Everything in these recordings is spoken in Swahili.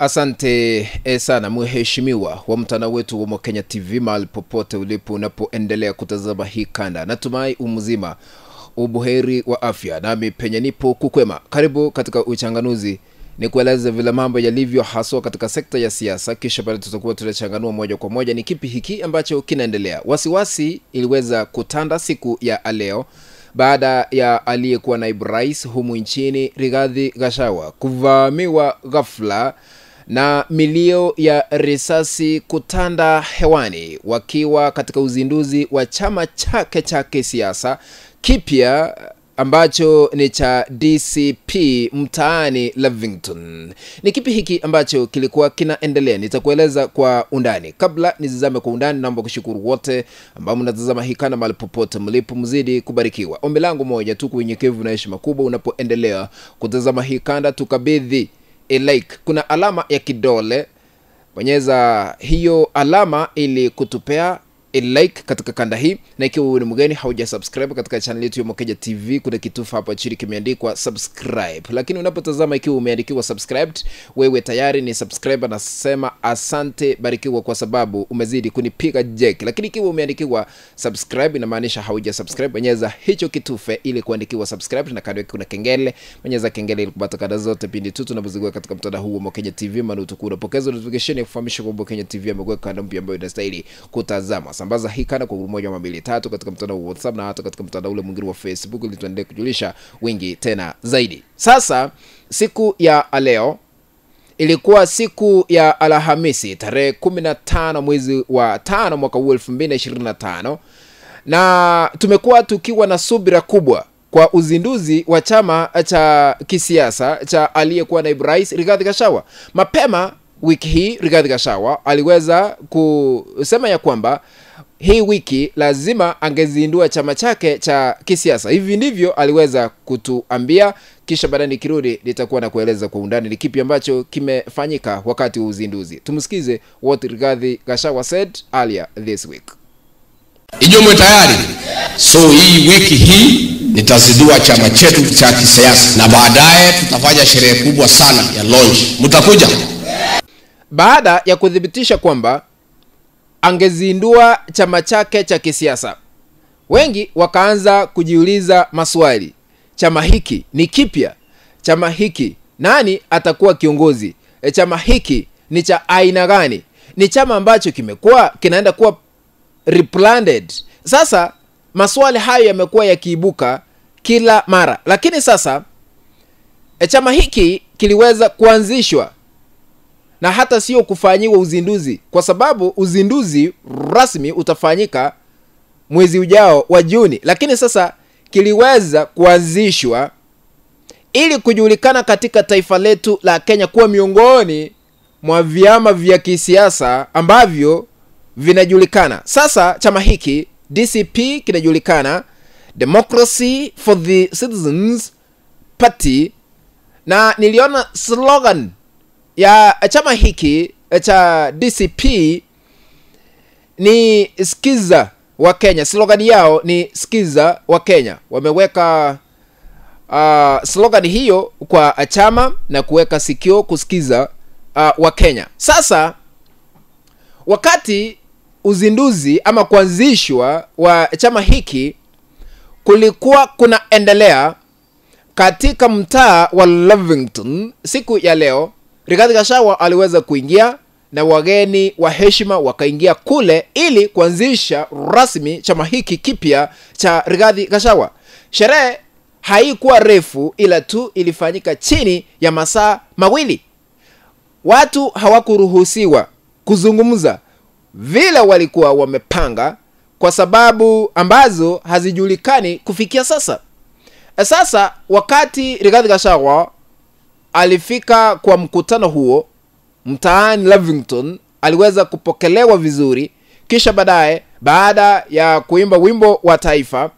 Asante sana mheshimiwa wa mtandao wetu wa Mokenya TV mahali popote ulipo unapoendelea kutazama hii kanda. Natumai umzima, ubuheri wa afya, nami penye nipo kukwema. Karibu katika uchanganuzi ni kueleza vile mambo yalivyo haswa katika sekta ya siasa, kisha baadaye tutakuwa tunachanganua moja kwa moja ni kipi hiki ambacho kinaendelea. Wasiwasi iliweza kutanda siku ya leo baada ya aliyekuwa naibu rais humu nchini Rigathi Gachagua kuvamiwa ghafla na milio ya risasi kutanda hewani wakiwa katika uzinduzi wa chama chake cha kisiasa kipya ambacho ni cha DCP mtaani Lavington. Ni kipi hiki ambacho kilikuwa kinaendelea? Nitakueleza kwa undani. Kabla nizizame kwa undani, naomba kushukuru wote ambao mnatazama hii kana mahali popote mlipo, mzidi kubarikiwa. Ombi langu moja tu, unyenyekevu na heshima kubwa, unapoendelea kutazama hii kanda tukabidhi like. Kuna alama ya kidole, bonyeza hiyo alama ili kutupea like katika kanda hii, na ikiwa ni mgeni hauja subscribe katika channel yetu ya Mokenya TV, kuna kitufe hapo chini kimeandikwa subscribe. Lakini unapotazama ikiwa umeandikiwa subscribed, wewe tayari ni subscriber, na sema asante, barikiwa kwa sababu umezidi kunipiga jeki. Lakini ikiwa umeandikiwa subscribe inamaanisha hauja subscribe, bonyeza hicho kitufe ili kuandikiwa subscribe, na kando yake kuna kengele, bonyeza kengele ili kupata kada zote pindi tu tunapozigua katika mtandao huu wa Mokenya TV, maana utakuwa unapokeza notification ya kufahamisha kwamba Mokenya TV amekuwa kanda mpya ambayo inastahili kutazama. Sambaza hii kana kwa 1 2 3 katika mtandao wa WhatsApp na hata katika mtandao ule mwingine wa Facebook ili tuendelee kujulisha wengi tena zaidi. Sasa siku ya leo ilikuwa siku ya Alhamisi tarehe 15 mwezi wa 5 mwaka 2025, na tumekuwa tukiwa na subira kubwa kwa uzinduzi wa chama cha kisiasa cha aliyekuwa naibu rais Rigathi Gachagua. Mapema wiki hii Rigathi Gachagua aliweza kusema ya kwamba hii wiki lazima angezindua chama chake cha kisiasa. Hivi ndivyo aliweza kutuambia, kisha baadaye nikirudi nitakuwa na kueleza kwa undani ni kipi ambacho kimefanyika wakati wa uzinduzi. Tumsikize what Rigathi Gachagua said earlier this week. Ijumu tayari. So hii wiki hii nitazindua chama chetu cha kisiasa na baadaye tutafanya sherehe kubwa sana ya launch. Mtakuja? Baada ya kudhibitisha kwamba angezindua chama chake cha kisiasa, wengi wakaanza kujiuliza maswali. Chama hiki ni kipya? Chama hiki nani atakuwa kiongozi? Chama hiki ni cha aina gani? Ni chama ambacho kimekuwa kinaenda kuwa rebranded. Sasa maswali hayo yamekuwa yakiibuka kila mara, lakini sasa chama hiki kiliweza kuanzishwa na hata sio kufanyiwa uzinduzi, kwa sababu uzinduzi rasmi utafanyika mwezi ujao wa Juni. Lakini sasa kiliweza kuanzishwa ili kujulikana katika taifa letu la Kenya kuwa miongoni mwa vyama vya kisiasa ambavyo vinajulikana. Sasa chama hiki DCP kinajulikana Democracy for the Citizens Party, na niliona slogan ya chama hiki cha DCP ni Skiza wa Kenya. Slogan yao ni Skiza wa Kenya. Wameweka slogan hiyo kwa chama na kuweka sikio kusikiza wa Kenya. Sasa wakati uzinduzi ama kuanzishwa wa chama hiki kulikuwa kunaendelea katika mtaa wa Lavington, siku ya leo Rigathi Gachagua aliweza kuingia na wageni wa heshima wakaingia kule ili kuanzisha rasmi chama hiki kipya cha Rigathi Gachagua. Sherehe haikuwa refu, ila tu ilifanyika chini ya masaa mawili. Watu hawakuruhusiwa kuzungumza vile walikuwa wamepanga kwa sababu ambazo hazijulikani kufikia sasa. Sasa wakati Rigathi Gachagua alifika kwa mkutano huo mtaani Lavington, aliweza kupokelewa vizuri. Kisha baadaye, baada ya kuimba wimbo wa taifa,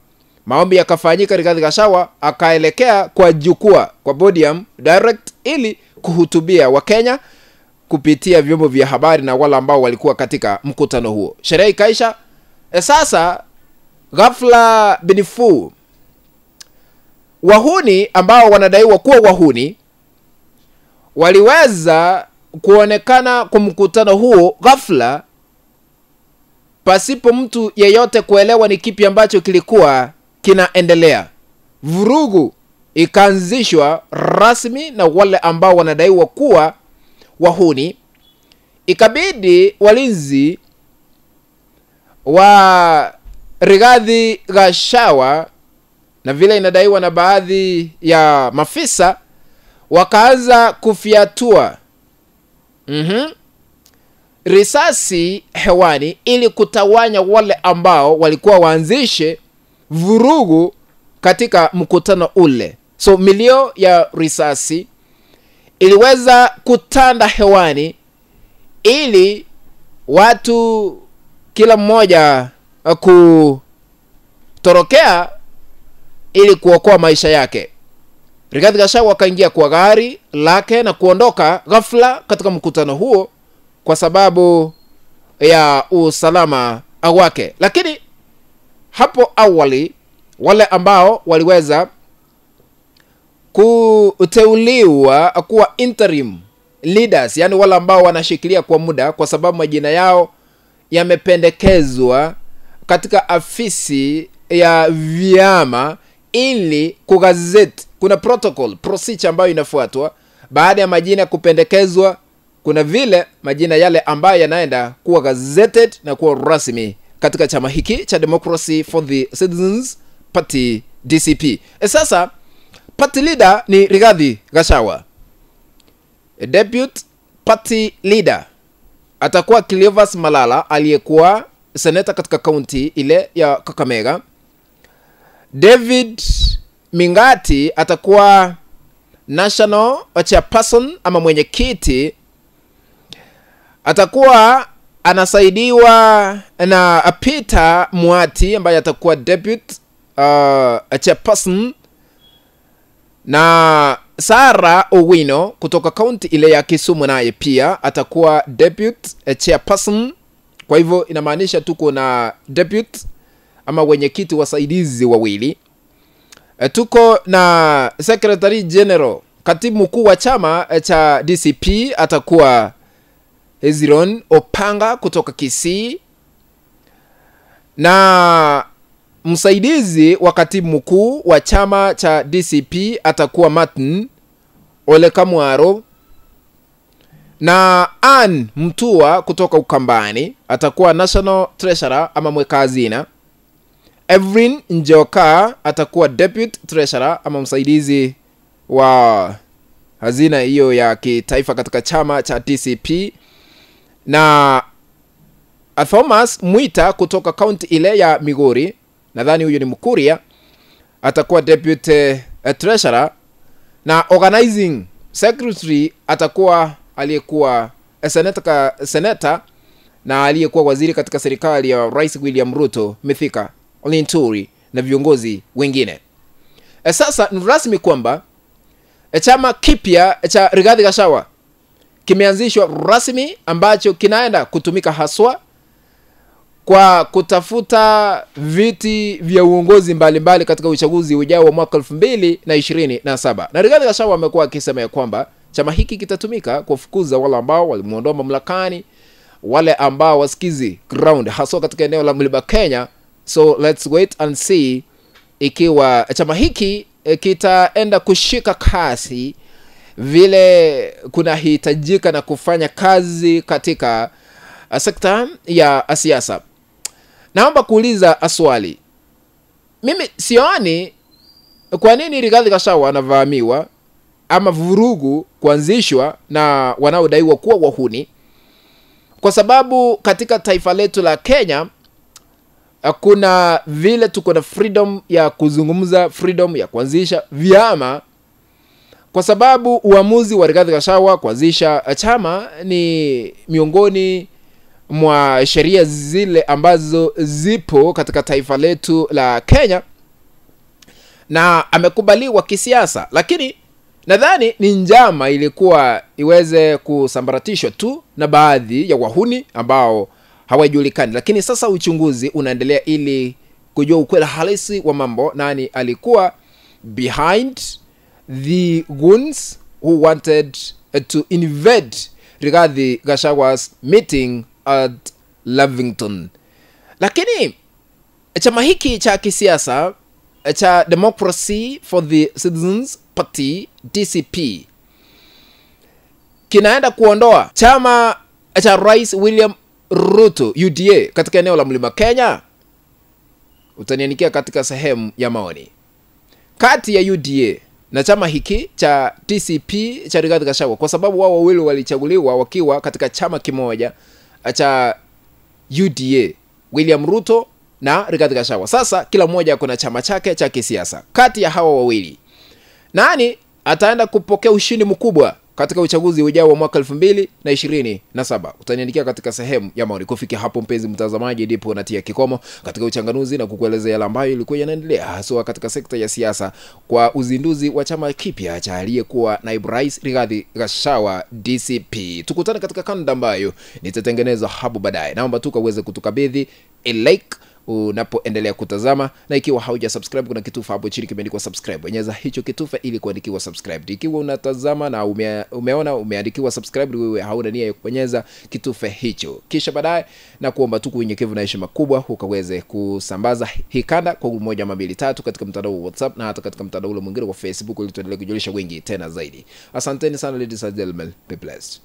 maombi yakafanyika. Rigathi Gachagua akaelekea kwa jukwaa, kwa podium direct, ili kuhutubia Wakenya kupitia vyombo vya habari na wale ambao walikuwa katika mkutano huo. Sherehe ikaisha. Sasa ghafla binifu, wahuni ambao wanadaiwa kuwa wahuni waliweza kuonekana kwa mkutano huo ghafla pasipo mtu yeyote kuelewa ni kipi ambacho kilikuwa kinaendelea. Vurugu ikaanzishwa rasmi na wale ambao wanadaiwa kuwa wahuni. Ikabidi walinzi wa Rigathi Gachagua na vile inadaiwa na baadhi ya mafisa wakaanza kufiatua risasi hewani ili kutawanya wale ambao walikuwa waanzishe vurugu katika mkutano ule. So milio ya risasi iliweza kutanda hewani ili watu kila mmoja kutorokea ili kuokoa maisha yake. Rigathi Gachagua akaingia kwa gari lake na kuondoka ghafla katika mkutano huo kwa sababu ya usalama wake. Lakini hapo awali wale ambao waliweza kuteuliwa kuwa interim leaders, yani wale ambao wanashikilia kwa muda kwa sababu majina yao yamependekezwa katika afisi ya vyama ili kugazeti. Kuna procedure ambayo inafuatwa baada ya majina kupendekezwa. Kuna vile majina yale ambayo yanaenda kuwa gazetted na kuwa rasmi katika chama hiki cha Democracy for the Citizens Party DCP. Sasa party leader ni Rigathi Gachagua. Deputy party leader atakuwa Cleophas Malala aliyekuwa senator katika kaunti ile ya Kakamega. David Mingati atakuwa national chairperson ama mwenyekiti. Atakuwa anasaidiwa na Peter Mwati ambaye atakuwa deputy chairperson, na Sarah Owino kutoka kaunti ile ya Kisumu naye pia atakuwa deputy chairperson. Kwa hivyo inamaanisha tuko na deputy ama wenyekiti wasaidizi wawili. Tuko na secretary general, katibu mkuu wa chama cha DCP atakuwa Hezron Opanga kutoka Kisii, na msaidizi wa katibu mkuu wa chama cha DCP atakuwa Martin Ole Kamwaro, na Ann Mtua kutoka Ukambani atakuwa national treasurer ama mweka hazina. Evelyn Njoka atakuwa deputy treasurer ama msaidizi wa hazina hiyo ya kitaifa katika chama cha DCP, na Thomas Mwita kutoka kaunti ile ya Migori, nadhani huyo ni Mkuria, atakuwa deputy treasurer, na organizing secretary atakuwa aliyekuwa senator na aliyekuwa waziri katika serikali ya Rais William Ruto, Mithika Linturi, na viongozi wengine. Sasa ni rasmi kwamba chama kipya cha Rigathi Gachagua kimeanzishwa rasmi ambacho kinaenda kutumika haswa kwa kutafuta viti vya uongozi mbalimbali katika uchaguzi ujao wa mwaka 2027. Na Rigathi Gachagua amekuwa akisema ya kwamba chama hiki kitatumika kufukuza wale ambao walimuondoa mamlakani, wale ambao wasikizi ground haswa katika eneo la Mlima Kenya. So let's wait and see ikiwa chama hiki kitaenda kushika kasi vile kuna hitajika na kufanya kazi katika sekta ya siasa. Naomba kuuliza swali. Mimi sioni kwa nini Rigathi Gachagua anavamiwa ama vurugu kuanzishwa na wanaodaiwa kuwa wahuni, kwa sababu katika taifa letu la Kenya kuna vile tuko na freedom ya kuzungumza, freedom ya kuanzisha vyama, kwa sababu uamuzi wa Rigathi Gachagua kuanzisha chama ni miongoni mwa sheria zile ambazo zipo katika taifa letu la Kenya na amekubaliwa kisiasa. Lakini nadhani ni njama ilikuwa iweze kusambaratishwa tu na baadhi ya wahuni ambao hawajulikani. Lakini sasa uchunguzi unaendelea ili kujua ukweli halisi wa mambo, nani alikuwa behind the goons who wanted to invade Rigathi Gachagwa's meeting at Lavington. Lakini chama hiki cha kisiasa cha Democracy for the Citizens Party DCP kinaenda kuondoa chama cha Rais William Ruto UDA katika eneo la Mlima Kenya. Utaniandikia katika sehemu ya maoni. Kati ya UDA na chama hiki cha DCP cha Rigathi Gachagua, kwa sababu wao wawili walichaguliwa wakiwa katika chama kimoja cha UDA, William Ruto na Rigathi Gachagua. Sasa kila mmoja kuna chama chake cha kisiasa. Kati ya hawa wawili, nani ataenda kupokea ushindi mkubwa katika uchaguzi ujao wa mwaka 2027? Utaniandikia katika sehemu ya maoni. Kufikia hapo mpenzi mtazamaji, ndipo natia kikomo katika uchanganuzi na kukuelezea yale ambayo ilikuwa yanaendelea haswa katika sekta ya siasa kwa uzinduzi wa chama kipya cha aliyekuwa naibu rais Rigathi Gachagua DCP. Tukutane katika kanda ambayo nitatengeneza hapo baadaye. Naomba tu uweze kutukabidhi a like unapoendelea kutazama, na ikiwa hauja subscribe kuna kitufe hapo chini kimeandikwa subscribe. Bonyeza hicho kitufe ili kuandikiwa subscribe. Ikiwa unatazama na umeona umeandikiwa subscribe, wewe hauna nia ya kubonyeza kitufe hicho, kisha baadaye na kuomba tu unyenyekevu na heshima kubwa ukaweze kusambaza hii kanda kwa 1 2 3 katika mtandao wa WhatsApp na hata katika mtandao mwingine wa Facebook ili tuendelee kujulisha wengi tena zaidi. Asanteni sana ladies and gentlemen, be blessed.